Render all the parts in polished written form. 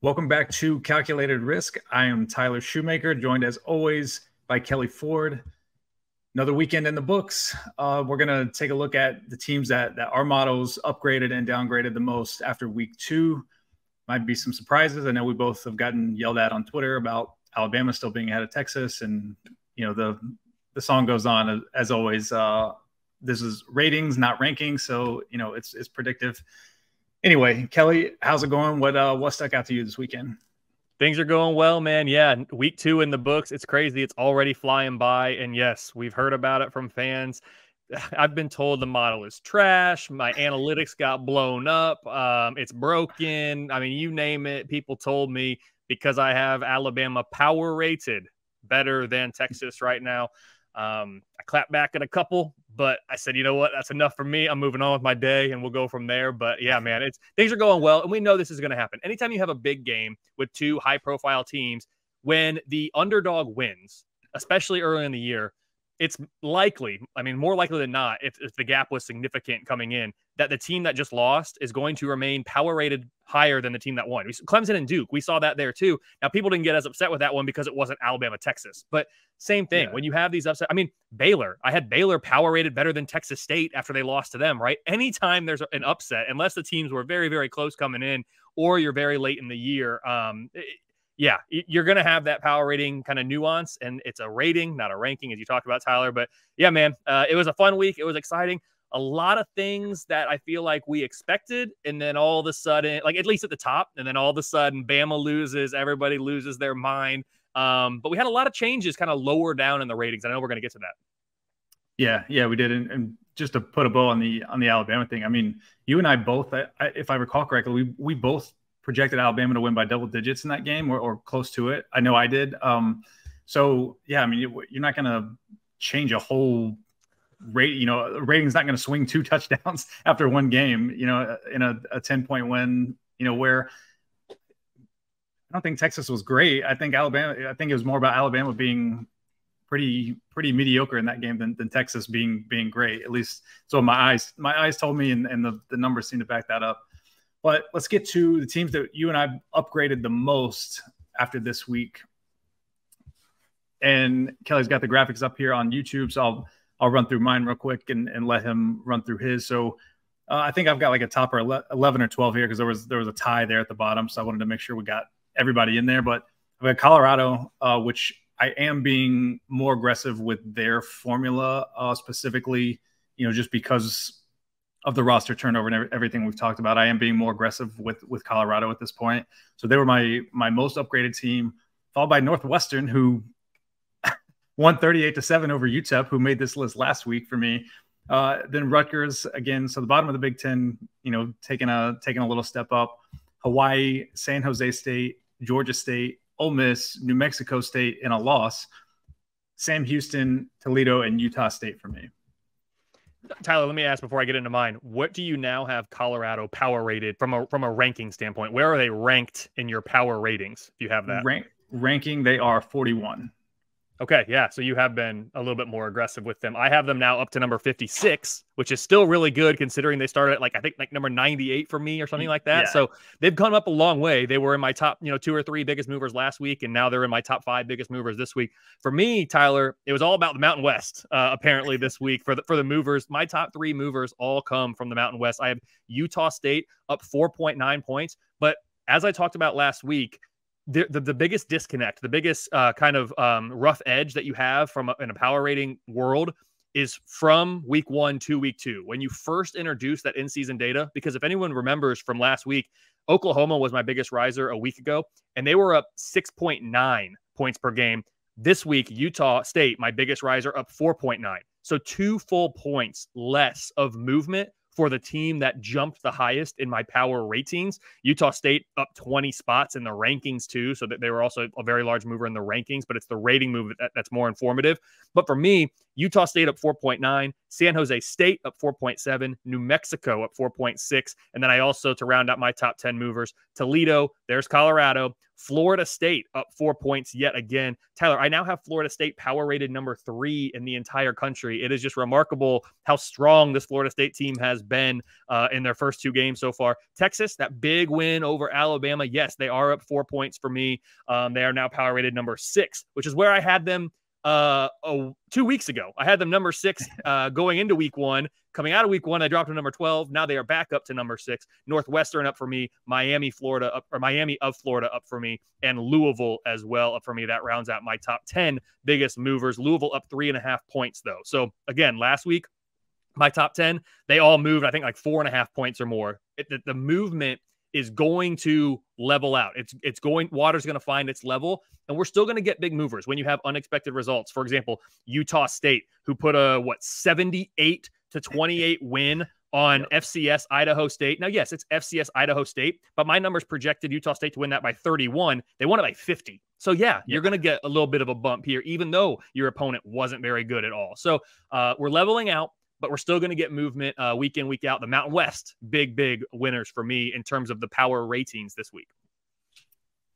Welcome back to Calculated Risk. I am Tyler Shoemaker, joined as always by Kelley Ford. Another weekend in the books. We're going to take a look at the teams that our models upgraded and downgraded the most after week 2. Might be some surprises. I know we both have gotten yelled at on Twitter about Alabama still being ahead of Texas. And, you know, the song goes on as always. This is ratings, not rankings. So, you know, it's predictive. Anyway, Kelley, how's it going? What stuck out to you this weekend? Things are going well, man. Yeah, week 2 in the books. It's crazy. It's already flying by. And yes, we've heard about it from fans. I've been told the model is trash. My analytics got blown up. It's broken. I mean, you name it. People told me because I have Alabama power rated better than Texas right now. I clapped back at a couple, but I said, you know what? That's enough for me. I'm moving on with my day, and we'll go from there. But yeah, man, things are going well, and we know this is going to happen. Anytime you have a big game with 2 high-profile teams, when the underdog wins, especially early in the year, it's likely, I mean, more likely than not, if the gap was significant coming in, that the team that just lost is going to remain power rated higher than the team that won. Clemson and Duke, we saw that there too. Now, people didn't get as upset with that one because it wasn't Alabama, Texas. But same thing. Yeah. When you have these upset, I mean, Baylor, I had Baylor power rated better than Texas State after they lost to them, right? Anytime there's an upset, unless the teams were very, very close coming in or you're very late in the year, yeah, you're going to have that power rating kind of nuance, and it's a rating, not a ranking, as you talked about, Tyler. But yeah, man, it was a fun week. It was exciting. A lot of things that I feel like we expected, and then all of a sudden, like at least at the top, and then all of a sudden, Bama loses, everybody loses their mind. But we had a lot of changes kind of lower down in the ratings. I know we're going to get to that. Yeah, we did. And just to put a bow on the Alabama thing, I mean, you and I both, if I recall correctly, we both projected Alabama to win by double digits in that game or close to it. I know I did. So yeah, I mean, you're not going to change a whole rate. You know, a rating's not going to swing 2 touchdowns after one game, you know, in a 10-point win, you know, where I don't think Texas was great. I think it was more about Alabama being pretty mediocre in that game than Texas being great. At least so my eyes told me, and the numbers seem to back that up. But let's get to the teams that you and I upgraded the most after this week. And Kelley's got the graphics up here on YouTube, so I'll run through mine real quick and let him run through his. So I think I've got like a top or 11 or 12 here because there was a tie there at the bottom, so I wanted to make sure we got everybody in there. But I've got Colorado, which I am being more aggressive with their formula, specifically, you know, just because of the roster turnover and everything we've talked about. I am being more aggressive with Colorado at this point. So they were my most upgraded team, followed by Northwestern, who won 38-7 over UTEP, who made this list last week for me. Then Rutgers again. So the bottom of the Big Ten, you know, taking a little step up. Hawaii, San Jose State, Georgia State, Ole Miss, New Mexico State in a loss. Sam Houston, Toledo, and Utah State for me. Tyler, let me ask before I get into mine, what do you now have Colorado power rated from a ranking standpoint? Where are they ranked in your power ratings? If you have that ranking, they are 41. Okay, yeah, so you have been a little bit more aggressive with them. I have them now up to number 56, which is still really good considering they started at I think number 98 for me or something like that. Yeah. So they've come up a long way. They were in my top, 2 or 3 biggest movers last week, and now they're in my top 5 biggest movers this week. For me, Tyler, it was all about the Mountain West, apparently this week for the movers. My top 3 movers all come from the Mountain West. I have Utah State up 4.9 points, but as I talked about last week, the biggest disconnect, the biggest kind of rough edge that you have in a power rating world is from week 1 to week 2. When you first introduced that in-season data, because if anyone remembers from last week, Oklahoma was my biggest riser a week ago, and they were up 6.9 points per game. This week, Utah State, my biggest riser, up 4.9. So 2 full points less of movement for the team that jumped the highest in my power ratings. Utah State up 20 spots in the rankings too, so that they were also a very large mover in the rankings, but it's the rating move that's more informative. But for me, Utah State up 4.9, San Jose State up 4.7, New Mexico up 4.6. And then I also, to round out my top 10 movers, Toledo, there's Colorado, Florida State up 4 points yet again. Tyler, I now have Florida State power rated number 3 in the entire country. It is just remarkable how strong this Florida State team has been in their first 2 games so far. Texas, that big win over Alabama. Yes, they are up 4 points for me. They are now power rated number 6, which is where I had them 2 weeks ago. I had them number 6 going into week 1. Coming out of week 1, I dropped them number 12. Now they are back up to number 6. Northwestern up for me. Miami of Florida up for me, and Louisville as well up for me. That rounds out my top 10 biggest movers. Louisville up 3.5 points though. So again, last week, my top 10, they all moved, I think, like 4.5 points or more. The movement is going to level out. Water's going to find its level, and we're still going to get big movers when you have unexpected results. For example, Utah State, who put a 78-28 win on FCS Idaho State. Now, yes, it's FCS Idaho State, but my numbers projected Utah State to win that by 31. They won it by 50. So yeah, you're going to get a little bit of a bump here, even though your opponent wasn't very good at all. So we're leveling out, but we're still going to get movement week in, week out. The Mountain West, big winners for me in terms of the power ratings this week.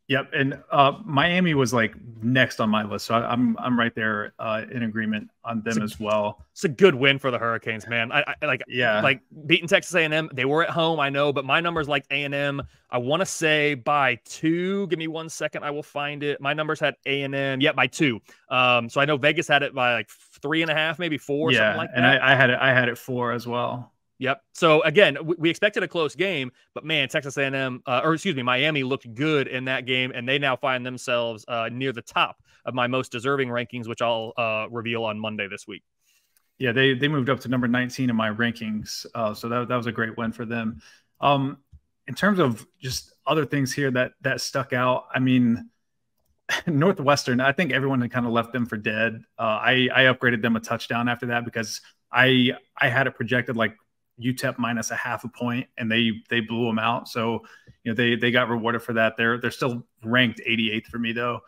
Yep, and Miami was like next on my list, so I'm right there in agreement on them as well. It's a good win for the Hurricanes, man. I like beating Texas A&M. They were at home, I know, but my numbers like A&M. I want to say by 2. Give me 1 second, I will find it. My numbers had A&M, by 2. So I know Vegas had it by like 3.5, maybe 4, something like that. And I had it 4 as well. Yep. So again, we expected a close game, but man, Miami looked good in that game, and they now find themselves near the top of my most deserving rankings, which I'll reveal on Monday this week. Yeah, they moved up to number 19 in my rankings, so that was a great win for them. In terms of just other things here that stuck out, I mean, Northwestern, I think everyone had kind of left them for dead. I upgraded them a touchdown after that because I had it projected like UTEP minus a half a point, and they blew them out. So, they got rewarded for that. They're still ranked 88th for me though.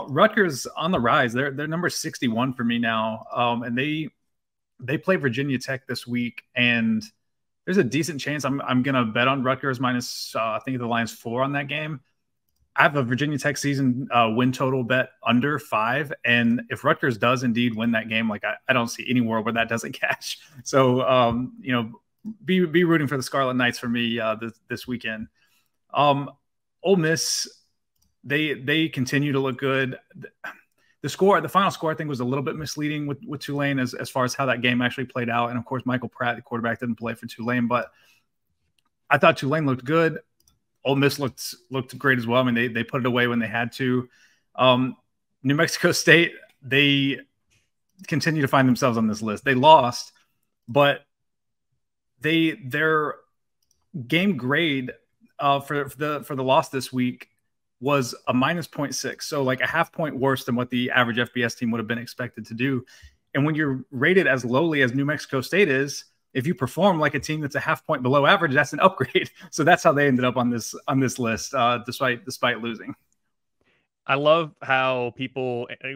Rutgers on the rise. They're number 61 for me now. And they play Virginia Tech this week, and there's a decent chance I'm gonna bet on Rutgers minus I think the line's 4 on that game. I have a Virginia Tech season win total bet under 5. And if Rutgers does indeed win that game, like I don't see any world where that doesn't cash. So, be rooting for the Scarlet Knights for me this weekend. Ole Miss, they continue to look good. The final score, I think, was a little bit misleading with Tulane as far as how that game actually played out. And of course, Michael Pratt, the quarterback, didn't play for Tulane, but I thought Tulane looked good. Ole Miss looked great as well. I mean, they put it away when they had to. New Mexico State, they continue to find themselves on this list. They lost, but their game grade for the loss this week was a minus 0.6. So like a half point worse than what the average FBS team would have been expected to do. And when you're rated as lowly as New Mexico State is, if you perform like a team that's a half point below average, that's an upgrade. So that's how they ended up on this list, despite losing. I love how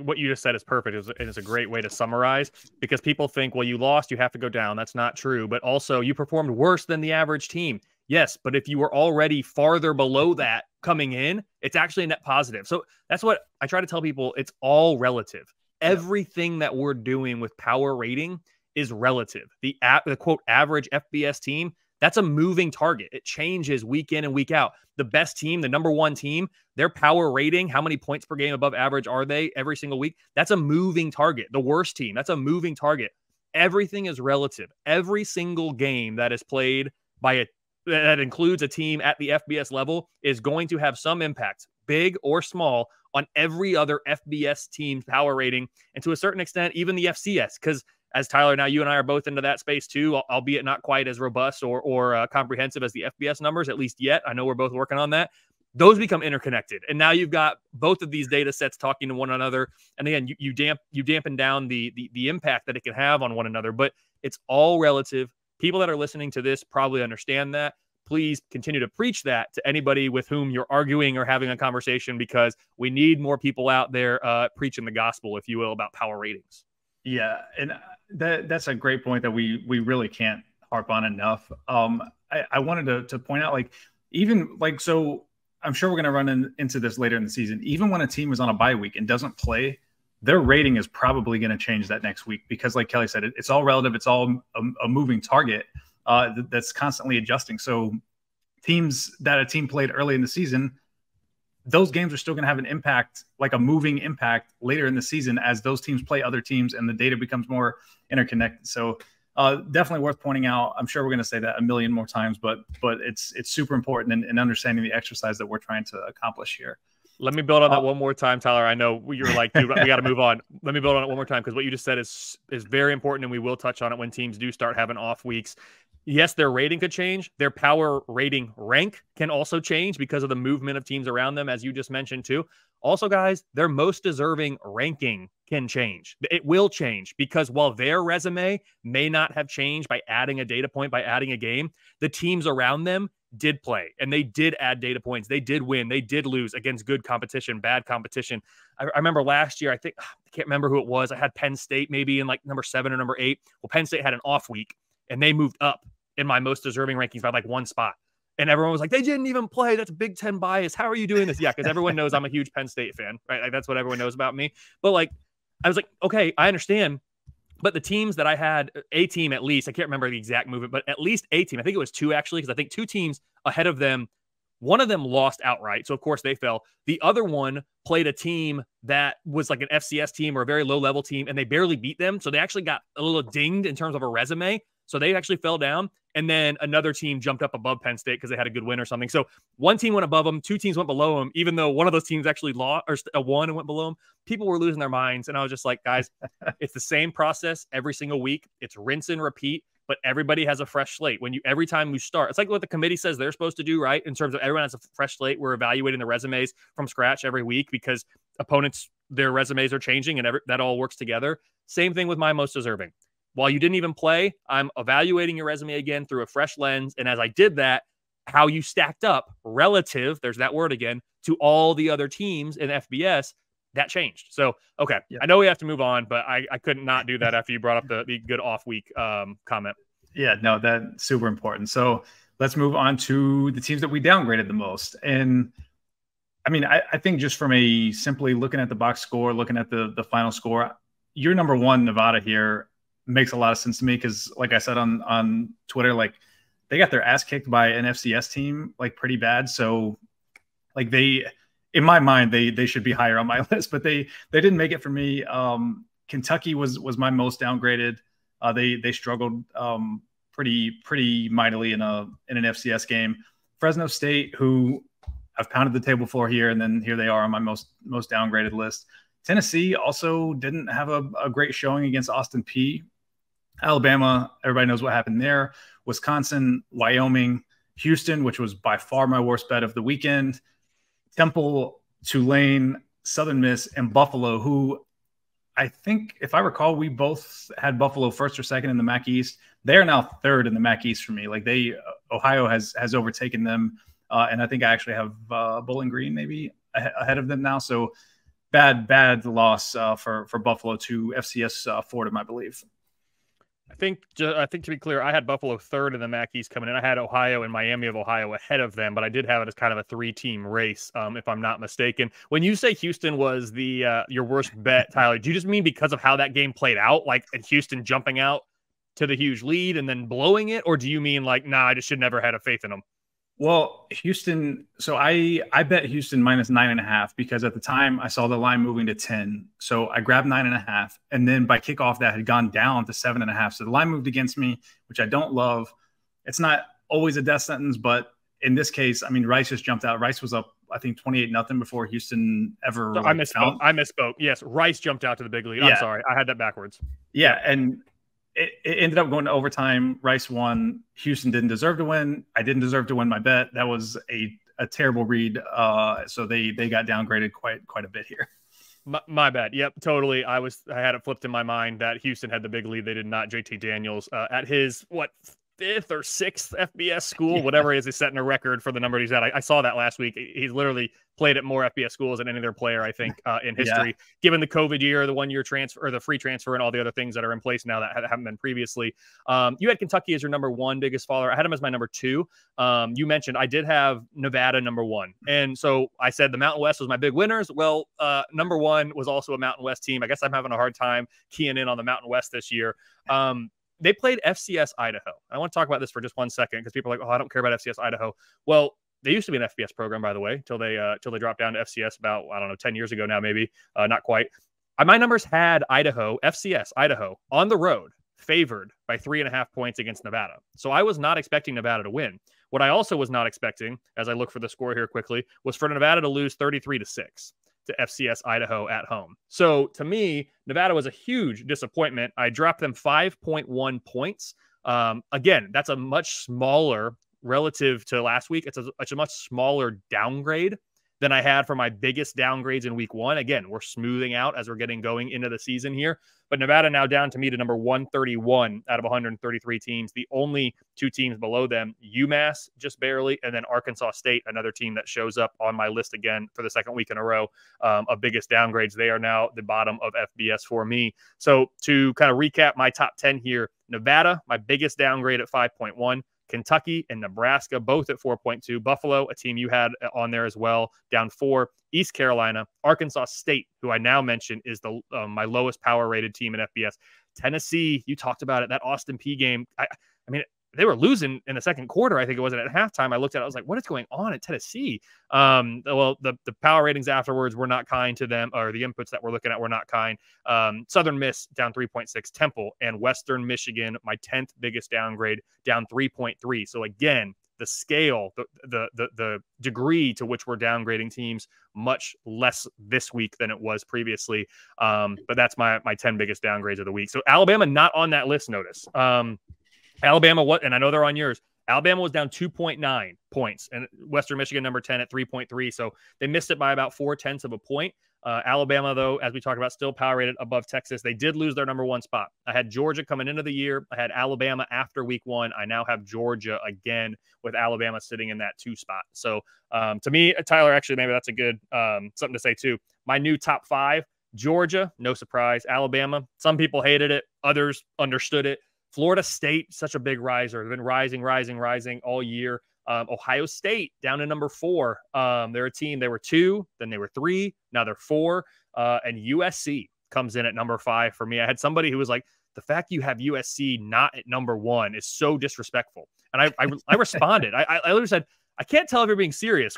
what you just said is perfect. It's a great way to summarize, because people think, well, you lost, you have to go down. That's not true. But also, you performed worse than the average team. Yes, but if you were already farther below that coming in, it's actually a net positive. So that's what I try to tell people. It's all relative. Everything that we're doing with power rating is relative. The quote average FBS team, that's a moving target. It changes week in and week out. The best team, the number 1 team, their power rating, how many points per game above average are they every single week? That's a moving target. The worst team, that's a moving target. Everything is relative. Every single game that is played that includes a team at the FBS level is going to have some impact, big or small, on every other FBS team's power rating, and to a certain extent, even the FCS, because as Tyler, now you and I are both into that space too, albeit not quite as robust or comprehensive as the FBS numbers, at least yet. I know we're both working on that. Those become interconnected. And now you've got both of these data sets talking to one another. And again, you dampen down the impact that it can have on one another, but it's all relative. People that are listening to this probably understand that. Please continue to preach that to anybody with whom you're arguing or having a conversation, because we need more people out there preaching the gospel, if you will, about power ratings. Yeah, and that's a great point that we really can't harp on enough. I wanted to point out, like, even like, so I'm sure we're going to into this later in the season. Even when a team is on a bye week and doesn't play, their rating is probably going to change that next week because, like Kelley said, it's all relative. It's all a moving target that's constantly adjusting. So teams that a team played early in the season, those games are still going to have an impact, like a moving impact later in the season as those teams play other teams and the data becomes more interconnected. So definitely worth pointing out. I'm sure we're going to say that a million more times, but it's super important in understanding the exercise that we're trying to accomplish here. Let me build on that one more time, Tyler. I know you're like, dude, we got to move on. Let me build on it one more time because what you just said is very important, and we will touch on it when teams do start having off weeks. Yes, their rating could change. Their power rating rank can also change because of the movement of teams around them, as you just mentioned too. Also, guys, their most deserving ranking can change. It will change because while their resume may not have changed by adding a data point, by adding a game, the teams around them did play and they did add data points. They did win. They did lose against good competition, bad competition. I remember last year, I can't remember who it was. I had Penn State maybe in like number 7 or number 8. Well, Penn State had an off week and they moved up in my most deserving rankings by like 1 spot. And everyone was like, they didn't even play. That's Big Ten bias. How are you doing this? Yeah, because everyone knows I'm a huge Penn State fan, right? Like, that's what everyone knows about me. But like, I was like, okay, I understand. But the teams that I had, a team at least, I can't remember the exact movement, but at least a team, I think it was 2 actually, because I think 2 teams ahead of them, one of them lost outright. So of course they fell. The other one played a team that was like an FCS team or a very low level team, and they barely beat them. So they actually got a little dinged in terms of a resume. So they actually fell down. And then another team jumped up above Penn State because they had a good win or something. So one team went above them, 2 teams went below them, even though one of those teams actually lost or won and went below them. People were losing their minds. And I was just like, guys, it's the same process every single week. It's rinse and repeat, but everybody has a fresh slate. Every time you start, it's like what the committee says they're supposed to do, right? In terms of everyone has a fresh slate. We're evaluating the resumes from scratch every week because opponents, their resumes are changing and that all works together. Same thing with my most deserving. While you didn't even play, I'm evaluating your resume again through a fresh lens. And as I did that, how you stacked up relative, there's that word again, to all the other teams in FBS, that changed. So, okay, yeah. I know we have to move on, but I couldn't not do that after you brought up the good off week comment. Yeah, no, that's super important. So let's move on to the teams that we downgraded the most. And I mean, I think just from a simply looking at the box score, looking at the final score, you're number 1, Nevada here. Makes a lot of sense to me because, like I said on Twitter, like they got their ass kicked by an FCS team like pretty bad. So like in my mind, they should be higher on my list, but they didn't make it for me. Kentucky was my most downgraded. They struggled pretty mightily in an FCS game. Fresno State, who I've pounded the table for here, and then here they are on my most downgraded list. Tennessee also didn't have a great showing against Austin Peay. Alabama, everybody knows what happened there. Wisconsin, Wyoming, Houston, which was by far my worst bet of the weekend. Temple, Tulane, Southern Miss, and Buffalo, who I think, if I recall, we both had Buffalo first or second in the MAC East. They are now 3rd in the MAC East for me. Like Ohio has overtaken them, and I think I actually have Bowling Green maybe ahead of them now. So bad loss for Buffalo to FCS Fordham, I believe. I think to be clear, I had Buffalo 3rd in the MAC East coming in. I had Ohio and Miami of Ohio ahead of them, but I did have it as kind of a 3-team race, if I'm not mistaken. When you say Houston was your worst bet, Tyler, do you just mean because of how that game played out, like and Houston jumping out to the huge lead and then blowing it, or do you mean like, nah, I just should never had a faith in them? Well, Houston, so I bet Houston minus 9.5 because at the time I saw the line moving to 10. So I grabbed 9.5, and then by kickoff that had gone down to 7.5. So the line moved against me, which I don't love. It's not always a death sentence, but in this case, I mean, Rice just jumped out. Rice was up, I think, 28-0 before Houston ever. So I misspoke. Yes, Rice jumped out to the big lead. Yeah. I'm sorry, I had that backwards. Yeah, and it ended up going to overtime. Rice won. Houston didn't deserve to win. I didn't deserve to win my bet. That was a terrible read. So they got downgraded quite a bit here. My bad. Yep, totally. I had it flipped in my mind that Houston had the big lead. They did not. JT Daniels at his fifth or sixth FBS school, whatever it is, he's setting a record for the number he's at. I saw that last week. He's literally played at more FBS schools than any other player, I think, in history, given the COVID year, the 1 year transfer, or the free transfer, and all the other things that are in place now that haven't been previously. You had Kentucky as your number one biggest follower. I had him as my number two. You mentioned I did have Nevada number one. And so I said the Mountain West was my big winners. Well, number one was also a Mountain West team. I guess I'm having a hard time keying in on the Mountain West this year. They played FCS Idaho. I want to talk about this for just 1 second because people are like, oh, I don't care about FCS Idaho. Well, they used to be an FBS program, by the way, till they dropped down to FCS about, I don't know, 10 years ago now, maybe. Not quite. My numbers had Idaho, FCS Idaho, on the road, favored by 3.5 points against Nevada. So I was not expecting Nevada to win. What I also was not expecting, as I look for the score here quickly, was for Nevada to lose 33-6. To FCS Idaho at home. So to me, Nevada was a huge disappointment. I dropped them 5.1 points. Again, that's a much smaller relative to last week. It's a much smaller downgrade than I had for my biggest downgrades in week one. Again, we're smoothing out as we're getting going into the season here. But Nevada now down to me to number 131 out of 133 teams. The only two teams below them, UMass just barely, and then Arkansas State, another team that shows up on my list again for the second week in a row of biggest downgrades. They are now the bottom of FBS for me. So to kind of recap my top 10 here, Nevada, my biggest downgrade at 5.1. Kentucky and Nebraska, both at 4.2. Buffalo, a team you had on there as well, down 4. East Carolina, Arkansas State, who I now mention is the my lowest power rated team in FBS. Tennessee, you talked about it, that Austin Peay game. I mean, they were losing in the second quarter. I think it was at halftime. I looked at it. I was like, what is going on at Tennessee? Well, the power ratings afterwards were not kind to them, or the inputs that we're looking at were not kind. Southern Miss down 3.6. Temple and Western Michigan, my 10th biggest downgrade, down 3.3. So again, the scale, the degree to which we're downgrading teams, much less this week than it was previously. But that's my 10 biggest downgrades of the week. So Alabama not on that list, notice. Alabama, and I know they're on yours. Alabama was down 2.9 points, and Western Michigan number 10 at 3.3. So they missed it by about 0.4 of a point. Alabama, though, as we talked about, still power rated above Texas. They did lose their number one spot. I had Georgia coming into the year. I had Alabama after week one. I now have Georgia again with Alabama sitting in that 2 spot. So to me, Tyler, actually, maybe that's a good something to say too. My new top 5, Georgia, no surprise. Alabama, some people hated it. Others understood it. Florida State, such a big riser. They've been rising all year. Ohio State down to number 4. They're a team. They were 2, then they were 3. Now they're 4. And USC comes in at number 5 for me. I had somebody who was like, the fact you have USC not at number 1 is so disrespectful. And I responded. I literally said, I can't tell if you're being serious, ?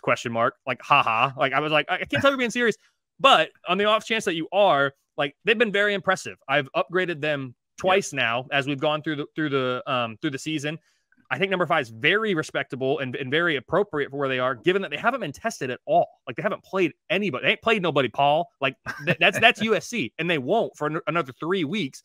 Like, haha. Like, I was like, I can't tell if you're being serious. But on the off chance that you are, like, they've been very impressive. I've upgraded them twice now as we've gone through the season. I think number 5 is very respectable and very appropriate for where they are, given that they haven't been tested at all. Like, they haven't played anybody. They ain't played nobody, Paul. Like, that's USC, and they won't for another 3 weeks.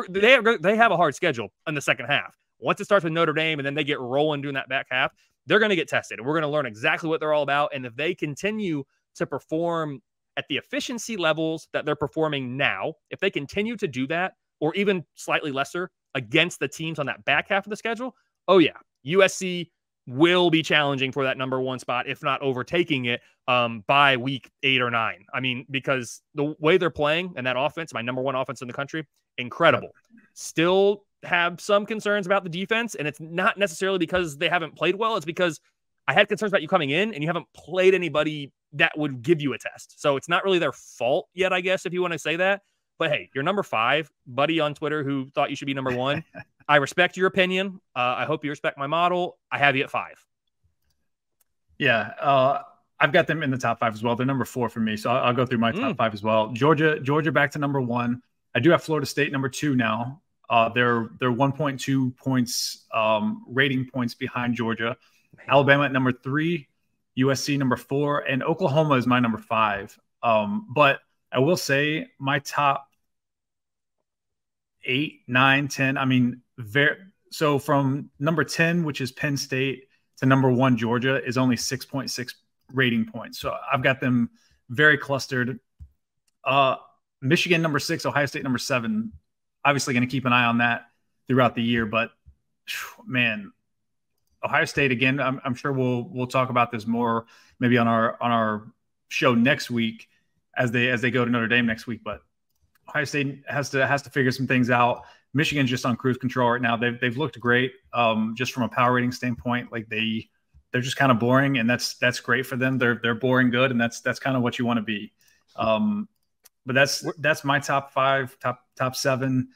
They have a hard schedule in the second half. Once it starts with Notre Dame and then they get rolling doing that back half, they're going to get tested, and we're going to learn exactly what they're all about. And if they continue to perform at the efficiency levels that they're performing now, if they continue to do that, or even slightly lesser against the teams on that back half of the schedule, oh yeah, USC will be challenging for that number 1 spot, if not overtaking it by week 8 or 9. I mean, because the way they're playing and that offense, my number 1 offense in the country, incredible. Still have some concerns about the defense, and it's not necessarily because they haven't played well. It's because I had concerns about you coming in and you haven't played anybody that would give you a test. So it's not really their fault yet, I guess, if you want to say that. But hey, you're number 5, buddy on Twitter who thought you should be number 1. I respect your opinion. I hope you respect my model. I have you at 5. Yeah, I've got them in the top 5 as well. They're number 4 for me, so I'll go through my top 5 as well. Georgia back to number 1. I do have Florida State number 2 now. They're 1.2 points rating points behind Georgia. Alabama at number 3, USC number 4, and Oklahoma is my number 5. But I will say my top 8, 9, 10. I mean, so from number 10, which is Penn State, to number 1, Georgia, is only 6.6 rating points. So I've got them very clustered. Michigan number 6, Ohio State number 7. Obviously going to keep an eye on that throughout the year, but man, Ohio State again. I'm sure we'll talk about this more maybe on our show next week as they go to Notre Dame next week. But Ohio State has to figure some things out. Michigan's just on cruise control right now. They've looked great, just from a power rating standpoint. Like they're just kind of boring, and that's great for them. They're boring good, and that's kind of what you want to be. But that's my top 5, top 7.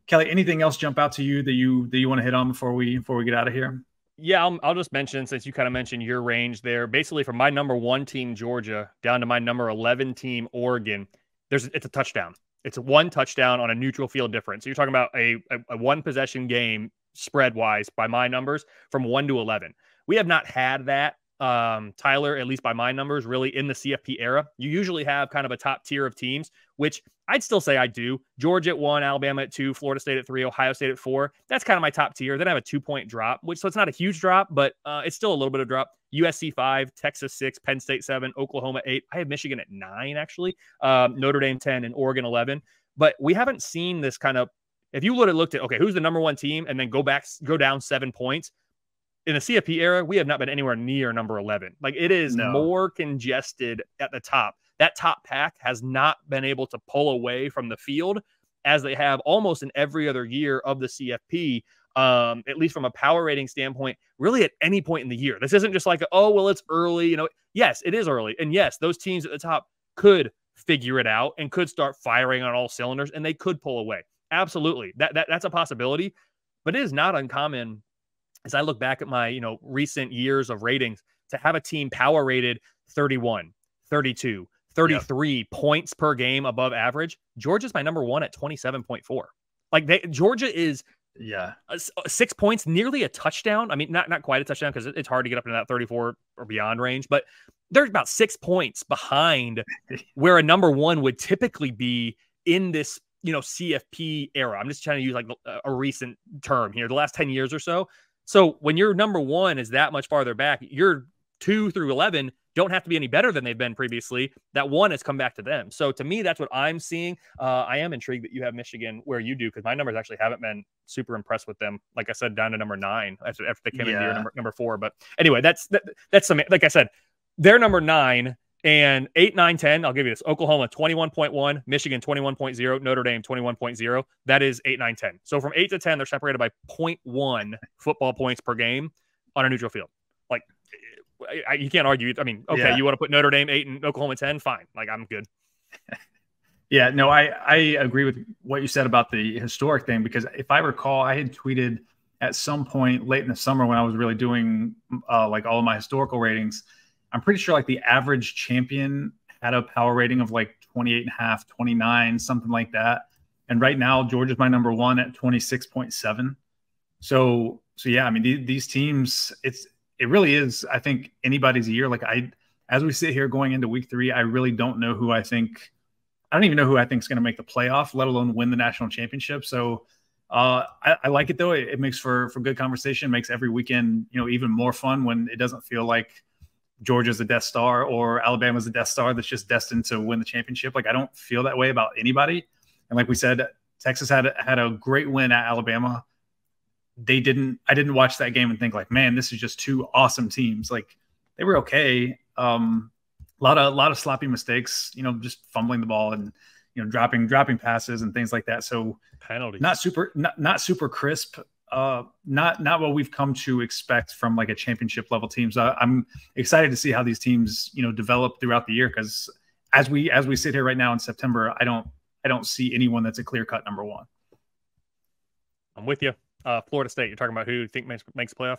Kelley, anything else jump out to you that you want to hit on before we get out of here? Yeah, I'll just mention, since you kind of mentioned your range there, basically from my number 1 team, Georgia, down to my number 11 team, Oregon, it's a touchdown. It's a 1 touchdown on a neutral field difference. So you're talking about a 1-possession game spread-wise by my numbers from 1 to 11. We have not had that, Tyler, at least by my numbers, really in the CFP era. You usually have kind of a top tier of teams, which I'd still say I do. Georgia at 1, Alabama at 2, Florida State at 3, Ohio State at 4. That's kind of my top tier. Then I have a 2-point drop, so it's not a huge drop, but it's still a little bit of drop. USC 5, Texas 6, Penn State 7, Oklahoma 8. I have Michigan at 9, actually. Notre Dame 10, and Oregon 11. But we haven't seen this kind of, if you would have looked at, okay, who's the number 1 team, and then go down 7 points. In the CFP era, we have not been anywhere near number 11. Like, it is more congested at the top. That top pack has not been able to pull away from the field as they have almost in every other year of the CFP, at least from a power rating standpoint, really at any point in the year. This isn't just like, oh, well, it's early. Yes, it is early. And yes, those teams at the top could figure it out and could start firing on all cylinders, and they could pull away. Absolutely. That's a possibility, but it is not uncommon, as I look back at my, recent years of ratings, to have a team power rated 31, 32, 33 points per game above average. Georgia's my number 1 at 27.4. Like, Georgia is 6 points, nearly a touchdown. I mean, not quite a touchdown, because it's hard to get up into that 34 or beyond range, but they're about 6 points behind where a number 1 would typically be in this, CFP era. I'm just trying to use like a recent term here, the last 10 years or so. So when your number 1 is that much farther back, your 2 through 11 don't have to be any better than they've been previously. That 1 has come back to them. So to me, that's what I'm seeing. I am intrigued that you have Michigan where you do, because my numbers actually haven't been super impressed with them. Like I said, down to number 9 after they came in here, number 4. But anyway, that's some, like I said, they're number 9. And 8, 9, 10, I'll give you this. Oklahoma, 21.1. Michigan, 21.0. Notre Dame, 21.0. That is 8, 9, 10. So from 8 to 10, they're separated by 0.1 football points per game on a neutral field. Like, you can't argue. I mean, okay, you want to put Notre Dame 8 and Oklahoma 10? Fine. Like, I'm good. Yeah, no, I agree with what you said about the historic thing, because if I recall, I had tweeted at some point late in the summer when I was really doing like all of my historical ratings. I'm pretty sure like the average champion had a power rating of like 28.5, 29, something like that. And right now, Georgia's my number 1 at 26.7. So yeah, I mean, these teams, it really is, I think, anybody's year. Like, as we sit here going into week 3, I really don't know who I don't even know who I think is going to make the playoff, let alone win the national championship. So I like it, though. It makes for good conversation, makes every weekend, even more fun when it doesn't feel like Georgia's a Death Star or Alabama's a Death Star that's just destined to win the championship. Like, I don't feel that way about anybody. And like we said, Texas had a great win at Alabama. I didn't watch that game and think like, man, this is just 2 awesome teams. Like, they were okay. A lot of sloppy mistakes, just fumbling the ball and, dropping passes and things like that. So penalties, not super crisp. Not what we've come to expect from like a championship level team. So I'm excited to see how these teams, develop throughout the year. Because as we sit here right now in September, I don't see anyone that's a clear cut number 1. I'm with you. Florida State, you're talking about who you think makes playoff.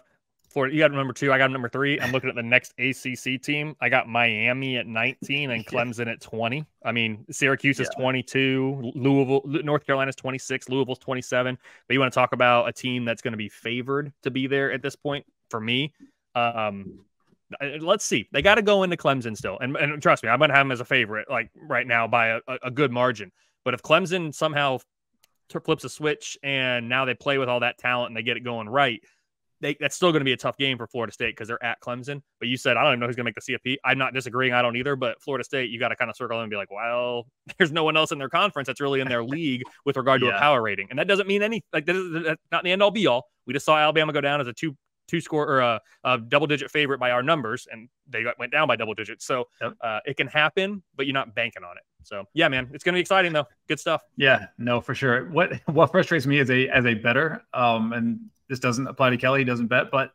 Florida, you got number 2. I got number 3. I'm looking at the next ACC team. I got Miami at 19 and Clemson at 20. I mean, Syracuse is 22. North Carolina's 26. Louisville's 27. But you want to talk about a team that's going to be favored to be there at this point for me. Let's see. They got to go into Clemson still. And trust me, I'm going to have them as a favorite, like right now by a good margin. But if Clemson somehow flips a switch and now they play with all that talent and they get it going right, that's still going to be a tough game for Florida State because they're at Clemson. But you said, I don't even know who's going to make the CFP. I'm not disagreeing. I don't either. But Florida State, you got to kind of circle in and be like, well, there's no one else in their conference that's really in their league with regard to a power rating. And that doesn't mean that's not the end all be all. We just saw Alabama go down as a two score or a double-digit favorite by our numbers, and they went down by double digits. So it can happen, but you're not banking on it. So yeah, man, it's going to be exciting though. Good stuff. Yeah, no, for sure. What frustrates me as a bettor, and this doesn't apply to Kelley, he doesn't bet, but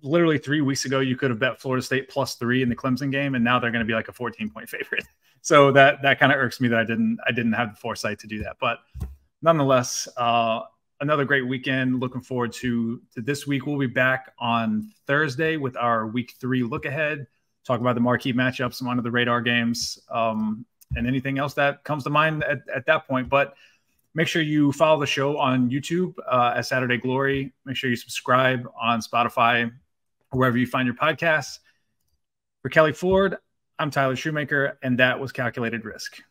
literally 3 weeks ago, you could have bet Florida State +3 in the Clemson game, and now they're going to be like a 14-point favorite. So that kind of irks me that I didn't have the foresight to do that. But nonetheless, another great weekend. Looking forward to this week. We'll be back on Thursday with our week 3 look ahead, talk about the marquee matchups, some under the radar games, and anything else that comes to mind at that point. But make sure you follow the show on YouTube at Saturday Glory. Make sure you subscribe on Spotify, wherever you find your podcasts. For Kelley Ford, I'm Tyler Shoemaker, and that was Calculated Risk.